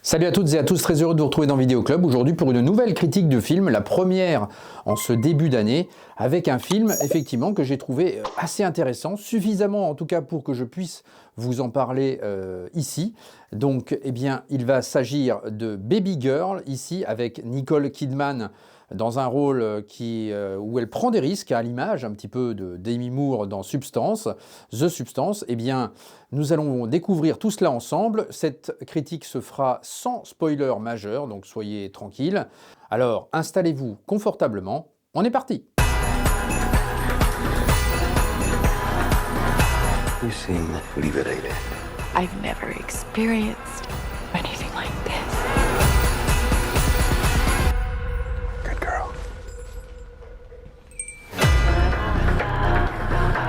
Salut à toutes et à tous, très heureux de vous retrouver dans Vidéo Club aujourd'hui pour une nouvelle critique de film, la première en ce début d'année, avec un film effectivement que j'ai trouvé assez intéressant, suffisamment en tout cas pour que je puisse vous en parler ici. Donc eh bien il va s'agir de Baby Girl ici avec Nicole Kidman dans un rôle où elle prend des risques à l'image un petit peu de Demi Moore dans Substance, The Substance. Eh bien, nous allons découvrir tout cela ensemble. Cette critique se fera sans spoiler majeur, donc soyez tranquilles. Alors, installez-vous confortablement. On est parti! You seem liberated. I've never experienced anything like this. Good girl.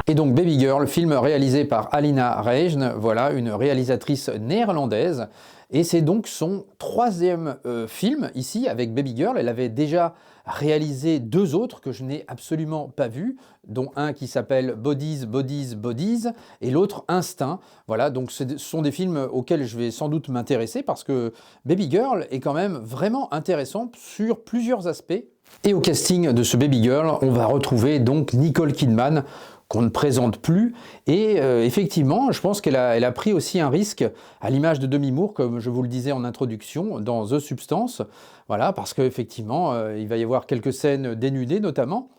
Et donc Baby Girl, film réalisé par Alina Reijnen, voilà, une réalisatrice néerlandaise. Et c'est donc son troisième film ici avec Baby Girl. Elle avait déjà réalisé deux autres que je n'ai absolument pas vus, dont un qui s'appelle Bodies, Bodies, Bodies et l'autre Instinct. Voilà, donc ce sont des films auxquels je vais sans doute m'intéresser parce que Baby Girl est quand même vraiment intéressant sur plusieurs aspects. Et au casting de ce Baby Girl, on va retrouver donc Nicole Kidman, qu'on ne présente plus, et effectivement, je pense qu'elle a pris aussi un risque, à l'image de Demi Moore, comme je vous le disais en introduction, dans The Substance, voilà, parce qu'effectivement, il va y avoir quelques scènes dénudées notamment,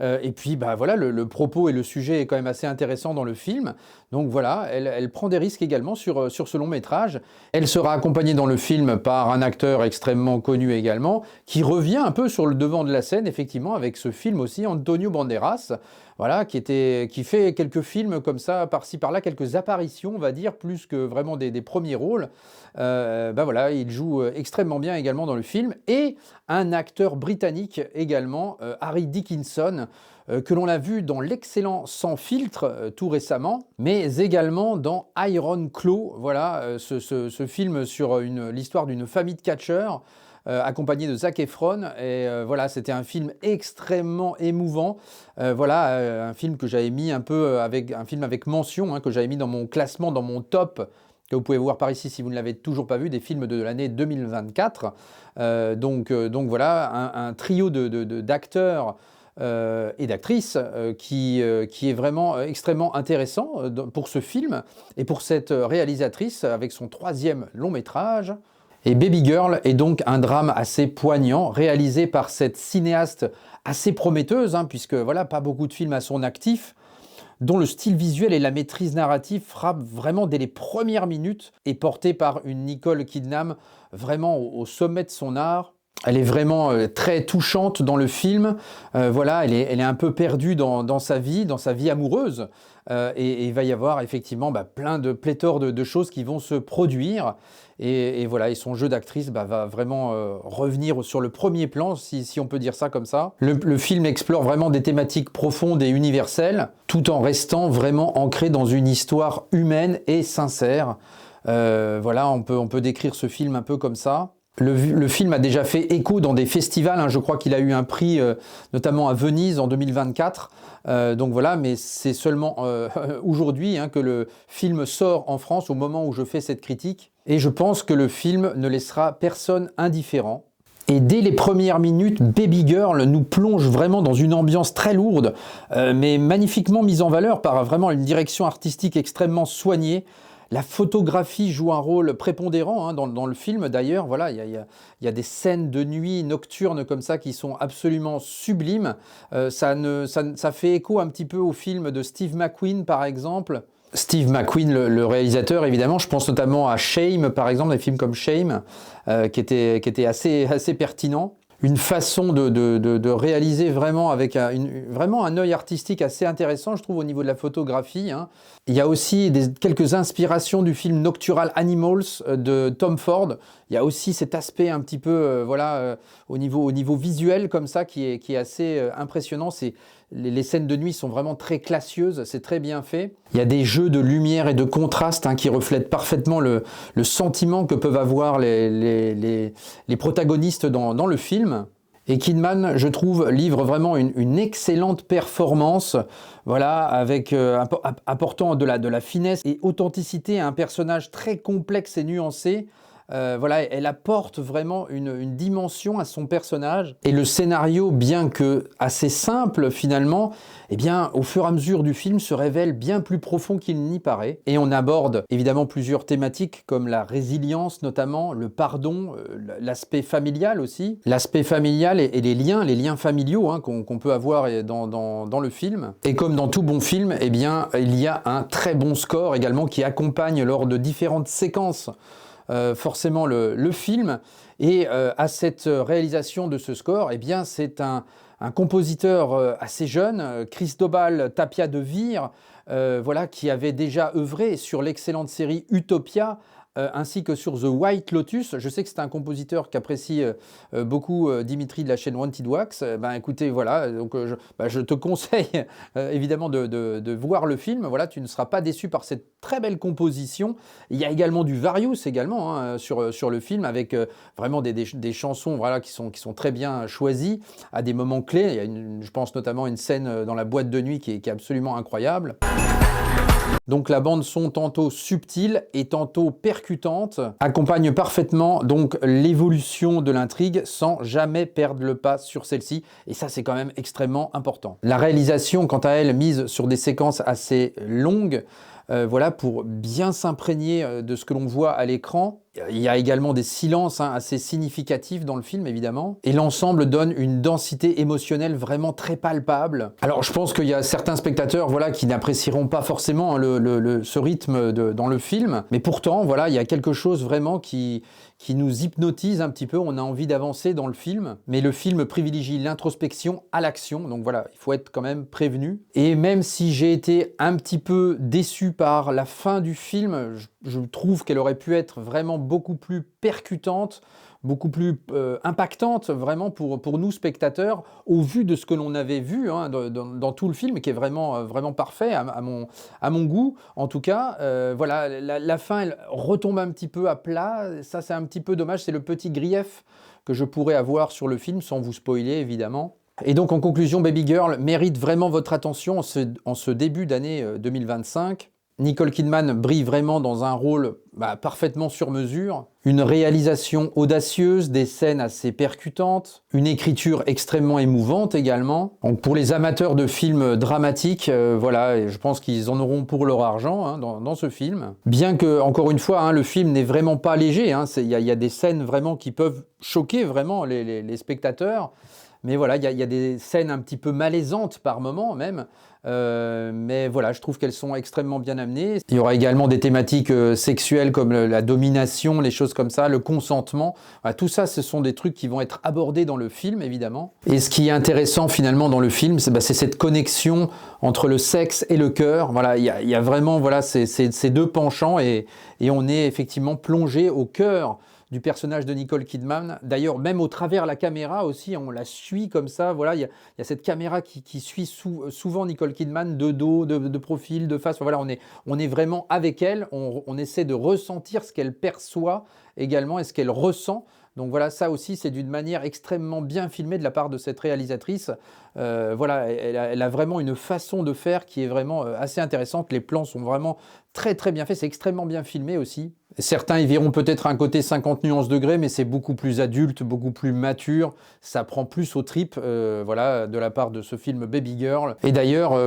et puis bah, voilà, le propos et le sujet est quand même assez intéressant dans le film, donc voilà, elle prend des risques également sur ce long métrage. Elle sera accompagnée dans le film par un acteur extrêmement connu également, qui revient un peu sur le devant de la scène, effectivement, avec ce film aussi, Antonio Banderas, voilà, qui fait quelques films comme ça, par-ci par-là, quelques apparitions, on va dire, plus que vraiment des premiers rôles. Ben voilà, il joue extrêmement bien également dans le film. Et un acteur britannique également, Harry Dickinson, que l'on a vu dans l'excellent Sans filtre tout récemment, mais également dans Iron Claw, voilà, ce film sur l'histoire d'une famille de catcheurs, accompagné de Zac Efron, et voilà, c'était un film extrêmement émouvant, voilà, un film que j'avais mis un peu un film avec mention, hein, que j'avais mis dans mon classement, dans mon top, que vous pouvez voir par ici si vous ne l'avez toujours pas vu, des films de l'année 2024, donc voilà, un trio d'acteurs et d'actrices qui est vraiment extrêmement intéressant pour ce film et pour cette réalisatrice avec son troisième long métrage. Et Baby Girl est donc un drame assez poignant, réalisé par cette cinéaste assez prometteuse, hein, puisque voilà, pas beaucoup de films à son actif, dont le style visuel et la maîtrise narrative frappent vraiment dès les premières minutes, et porté par une Nicole Kidman vraiment au sommet de son art. Elle est vraiment très touchante dans le film, voilà, elle est un peu perdue dans sa vie amoureuse, et il va y avoir effectivement pléthore de choses qui vont se produire, et voilà, et son jeu d'actrice va vraiment revenir sur le premier plan, si on peut dire ça comme ça. Le film explore vraiment des thématiques profondes et universelles, tout en restant vraiment ancré dans une histoire humaine et sincère. Voilà, on peut décrire ce film un peu comme ça. Le film a déjà fait écho dans des festivals, hein, je crois qu'il a eu un prix notamment à Venise en 2024, donc voilà, mais c'est seulement aujourd'hui que le film sort en France au moment où je fais cette critique, et je pense que le film ne laissera personne indifférent. Et dès les premières minutes, Baby Girl nous plonge vraiment dans une ambiance très lourde, mais magnifiquement mise en valeur par vraiment une direction artistique extrêmement soignée. La photographie joue un rôle prépondérant, hein, dans le film d'ailleurs. Voilà, il y a des scènes de nuit nocturnes comme ça qui sont absolument sublimes. Ça fait écho un petit peu au film de Steve McQueen par exemple. Steve McQueen, le réalisateur, évidemment, je pense notamment à Shame par exemple, des films comme Shame, qui étaient assez pertinents. Une façon de réaliser vraiment avec vraiment un œil artistique assez intéressant, je trouve, au niveau de la photographie, hein. Il y a aussi quelques inspirations du film Nocturnal Animals de Tom Ford. Il y a aussi cet aspect un petit peu voilà, au niveau visuel comme ça qui est assez impressionnant. Les scènes de nuit sont vraiment très classieuses, c'est très bien fait. Il y a des jeux de lumière et de contraste, hein, qui reflètent parfaitement le sentiment que peuvent avoir les protagonistes dans le film. Et Kidman, je trouve, livre vraiment une excellente performance, voilà, avec apportant de la finesse et authenticité à un personnage très complexe et nuancé, voilà, elle apporte vraiment une dimension à son personnage. Et le scénario, bien que assez simple finalement, eh bien, au fur et à mesure du film, se révèle bien plus profond qu'il n'y paraît. Et on aborde évidemment plusieurs thématiques comme la résilience notamment, le pardon, l'aspect familial aussi. L'aspect familial et les liens familiaux hein, qu'on peut avoir dans le film. Et comme dans tout bon film, eh bien, il y a un très bon score également qui accompagne lors de différentes séquences forcément le film. Et à cette réalisation de ce score, eh bien, c'est un compositeur assez jeune, Cristóbal Tapia de Veer, voilà, qui avait déjà œuvré sur l'excellente série Utopia, ainsi que sur The White Lotus. Je sais que c'est un compositeur qu'apprécie beaucoup Dimitri de la chaîne Wanted Wax. Ben écoutez, voilà, donc je te conseille évidemment de voir le film. Voilà, tu ne seras pas déçu par cette très belle composition. Il y a également du Various également hein, sur le film avec vraiment des chansons voilà, qui sont très bien choisies à des moments clés. Il y a je pense notamment une scène dans la boîte de nuit qui est absolument incroyable. Donc la bande son tantôt subtile et tantôt percutante accompagne parfaitement donc l'évolution de l'intrigue sans jamais perdre le pas sur celle-ci et ça c'est quand même extrêmement important. La réalisation quant à elle mise sur des séquences assez longues voilà, pour bien s'imprégner de ce que l'on voit à l'écran. Il y a également des silences hein, assez significatifs dans le film, évidemment. Et l'ensemble donne une densité émotionnelle vraiment très palpable. Alors, je pense qu'il y a certains spectateurs voilà, qui n'apprécieront pas forcément ce rythme dans le film. Mais pourtant, voilà, il y a quelque chose vraiment qui nous hypnotise un petit peu. On a envie d'avancer dans le film. Mais le film privilégie l'introspection à l'action. Donc voilà, il faut être quand même prévenu. Et même si j'ai été un petit peu déçu par la fin du film, je trouve qu'elle aurait pu être vraiment beaucoup plus percutante, beaucoup plus impactante vraiment pour nous spectateurs au vu de ce que l'on avait vu hein, dans tout le film qui est vraiment parfait à mon goût en tout cas. Voilà, la fin elle retombe un petit peu à plat, ça c'est un petit peu dommage, c'est le petit grief que je pourrais avoir sur le film sans vous spoiler évidemment. Et donc en conclusion, Baby Girl mérite vraiment votre attention en ce début d'année 2025. Nicole Kidman brille vraiment dans un rôle parfaitement sur mesure, une réalisation audacieuse, des scènes assez percutantes, une écriture extrêmement émouvante également. Donc pour les amateurs de films dramatiques, voilà, je pense qu'ils en auront pour leur argent hein, dans ce film. Bien que, encore une fois, hein, le film n'est vraiment pas léger, hein, y a des scènes vraiment qui peuvent choquer vraiment les spectateurs. Mais voilà, il y a des scènes un petit peu malaisantes par moments même. Mais voilà, je trouve qu'elles sont extrêmement bien amenées. Il y aura également des thématiques sexuelles comme la domination, les choses comme ça, le consentement. Voilà, tout ça, ce sont des trucs qui vont être abordés dans le film, évidemment. Et ce qui est intéressant finalement dans le film, c'est cette connexion entre le sexe et le cœur. Voilà, il y a vraiment voilà, ces deux penchants et on est effectivement plongé au cœur du personnage de Nicole Kidman. D'ailleurs, même au travers la caméra aussi, on la suit comme ça. Voilà, il y a cette caméra qui suit souvent Nicole Kidman de dos, de profil, de face. Voilà, on est vraiment avec elle. On essaie de ressentir ce qu'elle perçoit également et ce qu'elle ressent. Donc voilà, ça aussi, c'est d'une manière extrêmement bien filmée de la part de cette réalisatrice. Voilà, elle a vraiment une façon de faire qui est vraiment assez intéressante. Les plans sont vraiment très très bien faits. C'est extrêmement bien filmé aussi. Certains y verront peut-être un côté 50 nuances degrés, mais c'est beaucoup plus adulte, beaucoup plus mature. Ça prend plus aux tripes, voilà, de la part de ce film Baby Girl. Et d'ailleurs,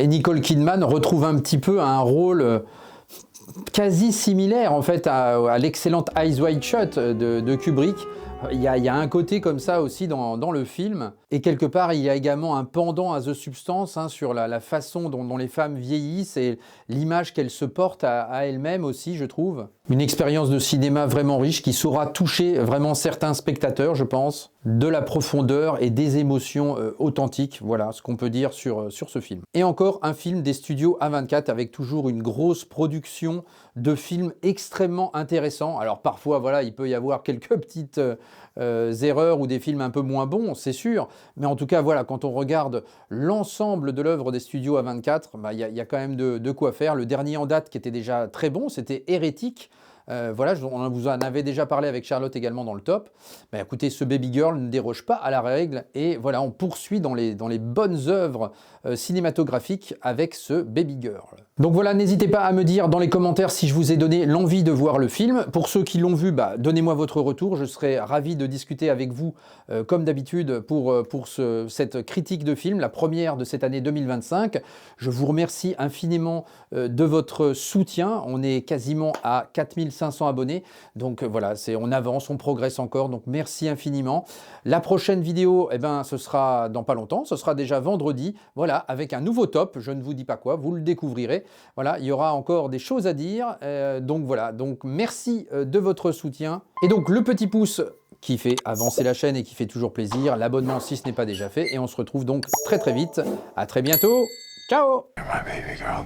Nicole Kidman retrouve un petit peu un rôle quasi similaire en fait à l'excellente Eyes Wide Shut de Kubrick. Il y a un côté comme ça aussi dans le film. Et quelque part, il y a également un pendant à The Substance hein, sur la façon dont les femmes vieillissent et l'image qu'elles se portent à elles-mêmes aussi, je trouve. Une expérience de cinéma vraiment riche qui saura toucher vraiment certains spectateurs, je pense, de la profondeur et des émotions authentiques. Voilà ce qu'on peut dire sur ce film. Et encore un film des studios A24 avec toujours une grosse production de films extrêmement intéressants. Alors parfois, voilà, il peut y avoir quelques petites erreurs ou des films un peu moins bons, c'est sûr. Mais en tout cas, voilà, quand on regarde l'ensemble de l'œuvre des studios A24, il y a quand même de quoi faire. Le dernier en date qui était déjà très bon, c'était Hérétique, Voilà, on vous en avait déjà parlé avec Charlotte également dans le top. Mais écoutez, ce Baby Girl ne déroge pas à la règle. Et voilà, on poursuit dans les bonnes œuvres cinématographiques avec ce Baby Girl. Donc voilà, n'hésitez pas à me dire dans les commentaires si je vous ai donné l'envie de voir le film. Pour ceux qui l'ont vu, donnez-moi votre retour. Je serai ravi de discuter avec vous, comme d'habitude, pour cette critique de film, la première de cette année 2025. Je vous remercie infiniment de votre soutien. On est quasiment à 4500 abonnés. Donc voilà, on avance, on progresse encore. Donc merci infiniment. La prochaine vidéo, ce sera dans pas longtemps. Ce sera déjà vendredi. Voilà, avec un nouveau top. Je ne vous dis pas quoi, vous le découvrirez. Voilà, il y aura encore des choses à dire. Donc voilà, donc merci de votre soutien. Et donc le petit pouce qui fait avancer la chaîne et qui fait toujours plaisir. L'abonnement si ce n'est pas déjà fait. Et on se retrouve donc très vite. À très bientôt. Ciao! You're my baby girl.